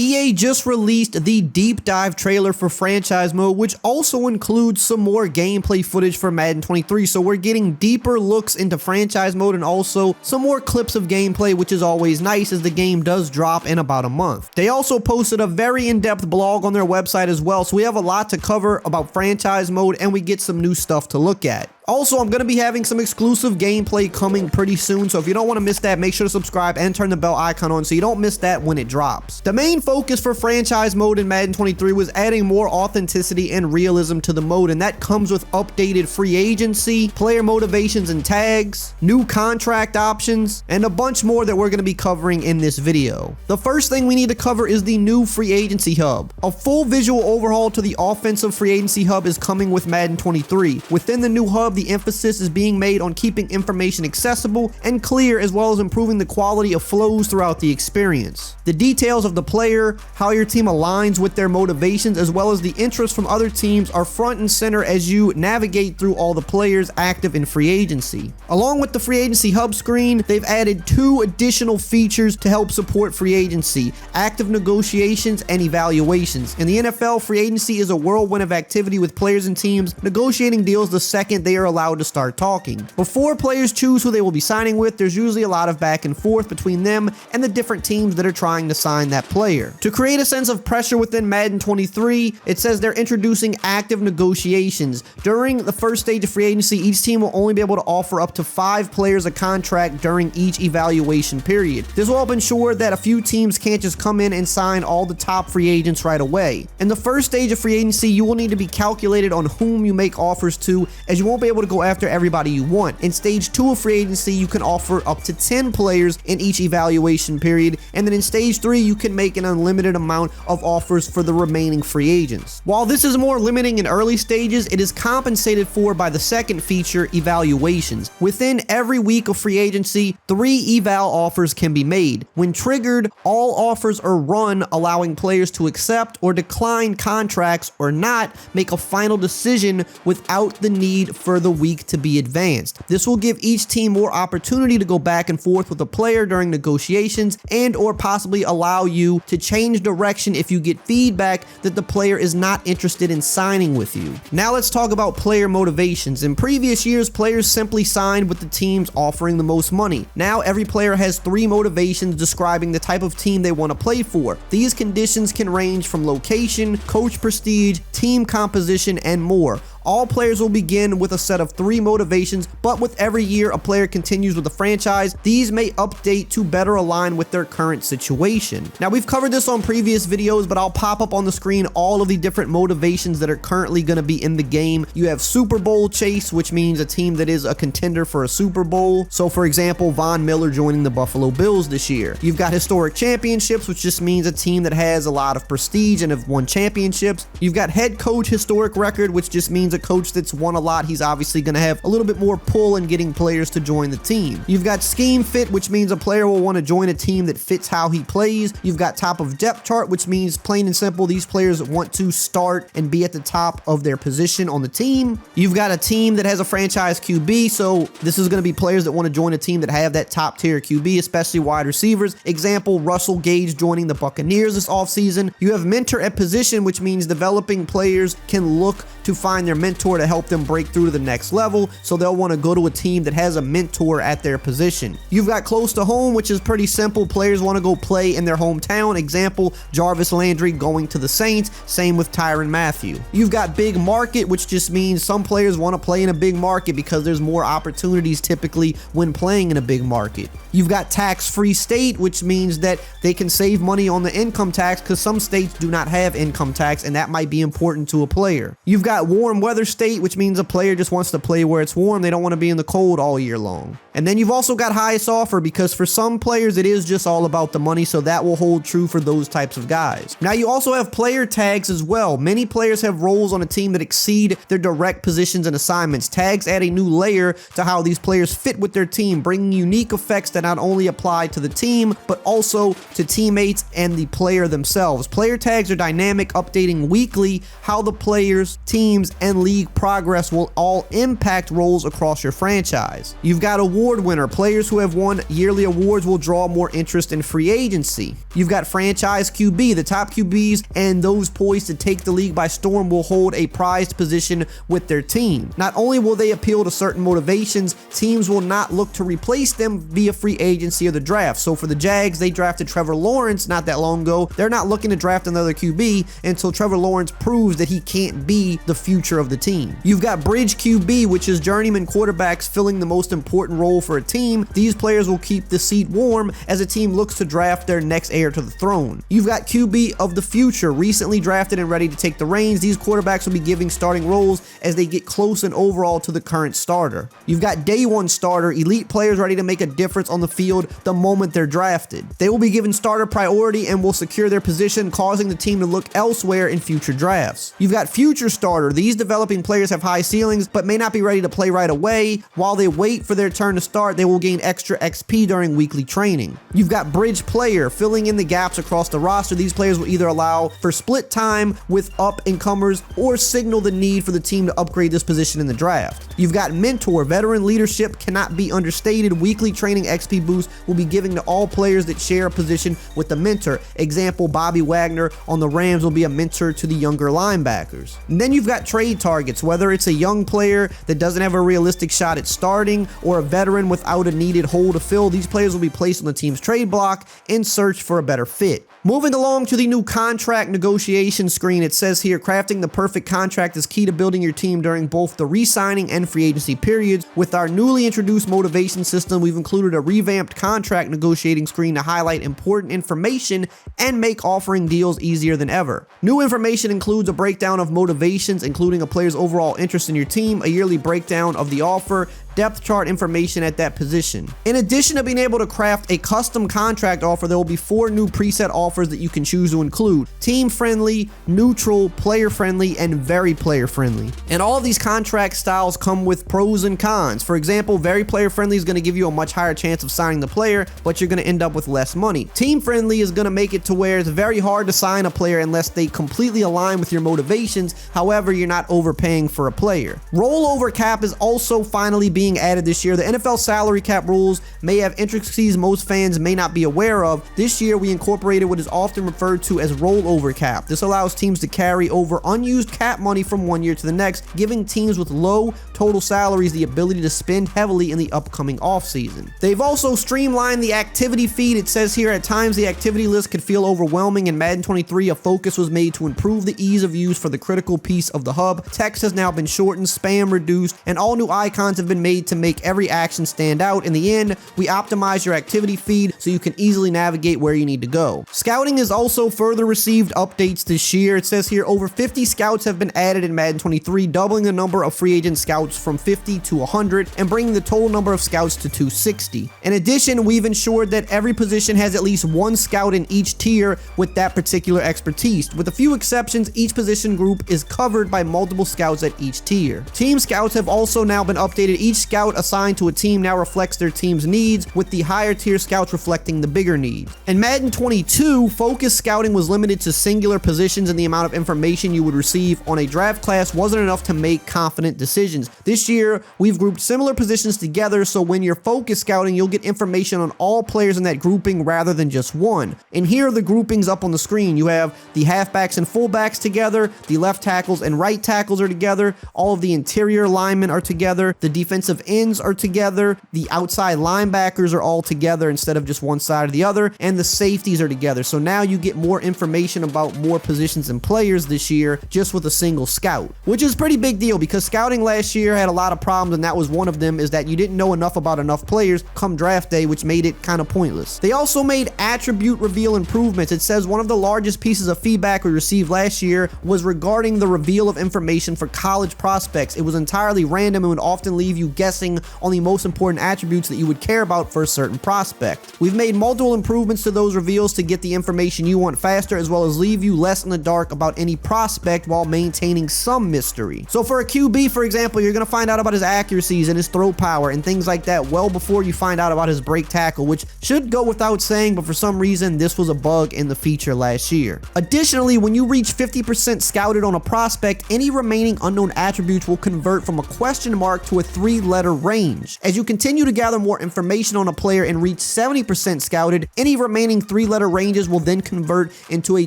EA just released the deep dive trailer for franchise mode, which also includes some more gameplay footage for Madden 23. So we're getting deeper looks into franchise mode and also some more clips of gameplay, which is always nice as the game does drop in about a month. They also posted a very in-depth blog on their website as well. So we have a lot to cover about franchise mode and we get some new stuff to look at. Also, I'm going to be having some exclusive gameplay coming pretty soon, so if you don't want to miss that, make sure to subscribe and turn the bell icon on so you don't miss that when it drops. The main focus for franchise mode in Madden 23 was adding more authenticity and realism to the mode, and that comes with updated free agency, player motivations and tags, new contract options, and a bunch more that we're going to be covering in this video. The first thing we need to cover is the new free agency hub. A full visual overhaul to the offensive free agency hub is coming with Madden 23. Within the new hub, the emphasis is being made on keeping information accessible and clear, as well as improving the quality of flows throughout the experience. The details of the player, how your team aligns with their motivations, as well as the interest from other teams are front and center as you navigate through all the players active in free agency. Along with the free agency hub screen, they've added 2 additional features to help support free agency: active negotiations and evaluations. In the NFL, free agency is a whirlwind of activity with players and teams negotiating deals the second they are allowed to start talking. Before players choose who they will be signing with, there's usually a lot of back and forth between them and the different teams that are trying to sign that player. To create a sense of pressure within Madden 23, it says they're introducing active negotiations. During the first stage of free agency, each team will only be able to offer up to 5 players a contract during each evaluation period. This will help ensure that a few teams can't just come in and sign all the top free agents right away. In the first stage of free agency, you will need to be calculated on whom you make offers to, as you won't be able to go after everybody you want. In stage 2 of free agency, you can offer up to 10 players in each evaluation period, and then in stage 3, you can make an unlimited amount of offers for the remaining free agents. While this is more limiting in early stages, it is compensated for by the second feature, evaluations. Within every week of free agency, 3 eval offers can be made. When triggered, all offers are run, allowing players to accept or decline contracts or not make a final decision without the need for the week to be advanced. This will give each team more opportunity to go back and forth with a player during negotiations and or possibly allow you to change direction if you get feedback that the player is not interested in signing with you. Now let's talk about player motivations. In previous years, players simply signed with the teams offering the most money. Now every player has 3 motivations describing the type of team they want to play for. These conditions can range from location, coach prestige, team composition, and more. All players will begin with a set of 3 motivations, but with every year a player continues with the franchise, these may update to better align with their current situation. Now, we've covered this on previous videos, but I'll pop up on the screen all of the different motivations that are currently going to be in the game. You have Super Bowl chase, which means a team that is a contender for a Super Bowl. So, for example, Von Miller joining the Buffalo Bills this year. You've got historic championships, which just means a team that has a lot of prestige and have won championships. You've got head coach historic record, which just means a coach that's won a lot. He's obviously going to have a little bit more pull in getting players to join the team. You've got scheme fit, which means a player will want to join a team that fits how he plays. You've got top of depth chart, which means plain and simple, these players want to start and be at the top of their position on the team. You've got a team that has a franchise QB, so this is going to be players that want to join a team that have that top tier QB, especially wide receivers. Example, Russell Gage joining the Buccaneers this offseason. You have mentor at position, which means developing players can look to find their mentor to help them break through to the next level, so they'll want to go to a team that has a mentor at their position. You've got close to home, which is pretty simple. Players want to go play in their hometown. Example, Jarvis Landry going to the Saints. Same with Tyrann Mathieu. You've got big market, which just means some players want to play in a big market because there's more opportunities typically when playing in a big market. You've got tax-free state, which means that they can save money on the income tax because some states do not have income tax, and that might be important to a player. You've got warm weather state, which means a player just wants to play where it's warm. They don't want to be in the cold all year long. And then you've also got highest offer, because for some players it is just all about the money, so that will hold true for those types of guys. Now you also have player tags as well. Many players have roles on a team that exceed their direct positions and assignments. Tags add a new layer to how these players fit with their team, bringing unique effects that not only apply to the team, but also to teammates and the player themselves. Player tags are dynamic, updating weekly how the players, teams, and league progress will all impact roles across your franchise. You've got award winner. Players who have won yearly awards will draw more interest in free agency. You've got franchise QB. The top QBs and those poised to take the league by storm will hold a prized position with their team. Not only will they appeal to certain motivations, teams will not look to replace them via free agency or the draft. So for the Jags, they drafted Trevor Lawrence not that long ago. They're not looking to draft another QB until Trevor Lawrence proves that he can't be the future of the team. You've got bridge QB, which is journeyman quarterbacks filling the most important role for a team. These players will keep the seat warm as a team looks to draft their next heir to the throne. You've got QB of the future, recently drafted and ready to take the reins. These quarterbacks will be giving starting roles as they get close and overall to the current starter. You've got day one starter, elite players ready to make a difference on the field the moment they're drafted. They will be given starter priority and will secure their position, causing the team to look elsewhere in future drafts. You've got future starter. These developing players have high ceilings but may not be ready to play right away. While they wait for their turn to start, they will gain extra XP during weekly training. You've got bridge player, filling in the gaps across the roster. These players will either allow for split time with up-and-comers or signal the need for the team to upgrade this position in the draft. You've got mentor. Veteran leadership cannot be understated. Weekly training XP boost will be given to all players that share a position with the mentor. Example, Bobby Wagner on the Rams will be a mentor to the younger linebackers. And then you've got trade targets, whether it's a young player that doesn't have a realistic shot at starting or a veteran without a needed hole to fill. These players will be placed on the team's trade block in search for a better fit. Moving along to the new contract negotiation screen, it says here, crafting the perfect contract is key to building your team during both the re-signing and free agency periods. With our newly introduced motivation system, we've included a revamped contract negotiating screen to highlight important information and make offering deals easier than ever. New information includes a breakdown of motivations, including a player's overall interest in your team, a yearly breakdown of the offer, depth chart information at that position. In addition to being able to craft a custom contract offer, there will be 4 new preset offers that you can choose to include: team friendly, neutral, player friendly, and very player friendly. And all of these contract styles come with pros and cons. For example, very player friendly is going to give you a much higher chance of signing the player, but you're going to end up with less money. Team friendly is going to make it to where it's very hard to sign a player unless they completely align with your motivations. However, you're not overpaying for a player. Rollover cap is also finally being added this year. The NFL salary cap rules may have intricacies most fans may not be aware of. This year, we incorporated what is often referred to as rollover cap. This allows teams to carry over unused cap money from one year to the next, giving teams with low total salaries the ability to spend heavily in the upcoming offseason. They've also streamlined the activity feed. It says here, at times the activity list could feel overwhelming. In Madden 23, a focus was made to improve the ease of use for the critical piece of the hub. Text has now been shortened, spam reduced, and all new icons have been made to make every action stand out. In the end, we optimize your activity feed so you can easily navigate where you need to go. Scouting has also further received updates this year. It says here, over 50 scouts have been added in Madden 23, doubling the number of free agent scouts from 50 to 100 and bringing the total number of scouts to 260. In addition, we've ensured that every position has at least one scout in each tier with that particular expertise. With a few exceptions, each position group is covered by multiple scouts at each tier. Team scouts have also now been updated. Each scout assigned to a team now reflects their team's needs, with the higher tier scouts reflecting the bigger needs. In Madden 22, focus scouting was limited to singular positions, and the amount of information you would receive on a draft class wasn't enough to make confident decisions. This year, we've grouped similar positions together, so when you're focus scouting, you'll get information on all players in that grouping rather than just one. And here are the groupings up on the screen. You have the halfbacks and fullbacks together, the left tackles and right tackles are together, all of the interior linemen are together, the defensive ends are together, the outside linebackers are all together instead of just one side or the other, and the safeties are together. So now you get more information about more positions and players this year just with a single scout, which is a pretty big deal because scouting last year had a lot of problems, and that was one of them, is that you didn't know enough about enough players come draft day, which made it kind of pointless. They also made attribute reveal improvements. It says one of the largest pieces of feedback we received last year was regarding the reveal of information for college prospects. It was entirely random and would often leave you guessing on the most important attributes that you would care about for a certain prospect. We've made multiple improvements to those reveals to get the information you want faster, as well as leave you less in the dark about any prospect while maintaining some mystery. So for a QB, for example, you're going to find out about his accuracies and his throw power and things like that well before you find out about his break tackle, which should go without saying, but for some reason this was a bug in the feature last year. Additionally, when you reach 50% scouted on a prospect, any remaining unknown attributes will convert from a question mark to a 3 3-letter range. As you continue to gather more information on a player and reach 70% scouted, any remaining 3-letter ranges will then convert into a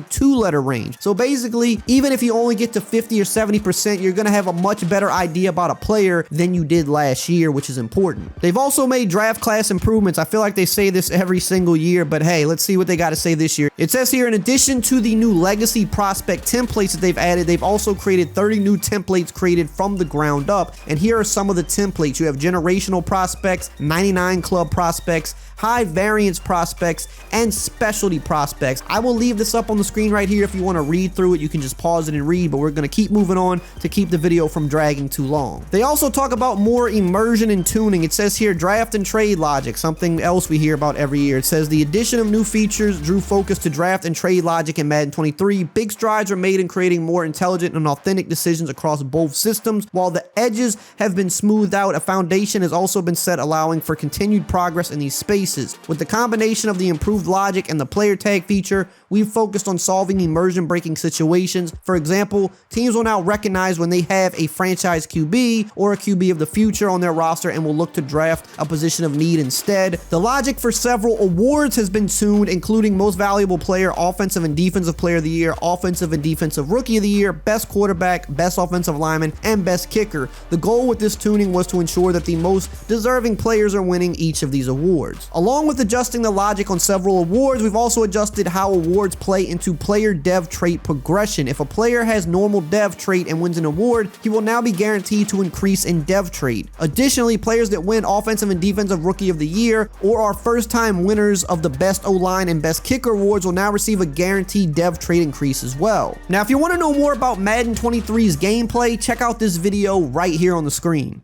2-letter range. So basically, even if you only get to 50 or 70%, you're going to have a much better idea about a player than you did last year, which is important. They've also made draft class improvements. I feel like they say this every single year, but hey, let's see what they got to say this year. It says here, in addition to the new legacy prospect templates that they've added, they've also created 30 new templates created from the ground up. And here are some of the templates. You have generational prospects, 99 club prospects, high variance prospects, and specialty prospects. I will leave this up on the screen right here. If you want to read through it, you can just pause it and read, but we're going to keep moving on to keep the video from dragging too long. They also talk about more immersion and tuning. It says here, draft and trade logic, something else we hear about every year. It says the addition of new features drew focus to draft and trade logic in Madden 23. Big strides are made in creating more intelligent and authentic decisions across both systems. While the edges have been smoothed out, a foundation has also been set, allowing for continued progress in these spaces. With the combination of the improved logic and the player tag feature, we've focused on solving immersion breaking situations. For example, teams will now recognize when they have a franchise QB or a QB of the future on their roster and will look to draft a position of need instead. The logic for several awards has been tuned, including most valuable player, offensive and defensive player of the year, offensive and defensive rookie of the year, best quarterback, best offensive lineman, and best kicker. The goal with this tuning was to ensure that the most deserving players are winning each of these awards. Along with adjusting the logic on several awards, we've also adjusted how awards play into player dev trait progression. If a player has normal dev trait and wins an award, he will now be guaranteed to increase in dev trait. Additionally, players that win offensive and defensive rookie of the year or are first-time winners of the best O-line and best kicker awards will now receive a guaranteed dev trait increase as well. Now, if you want to know more about Madden 23's gameplay, check out this video right here on the screen.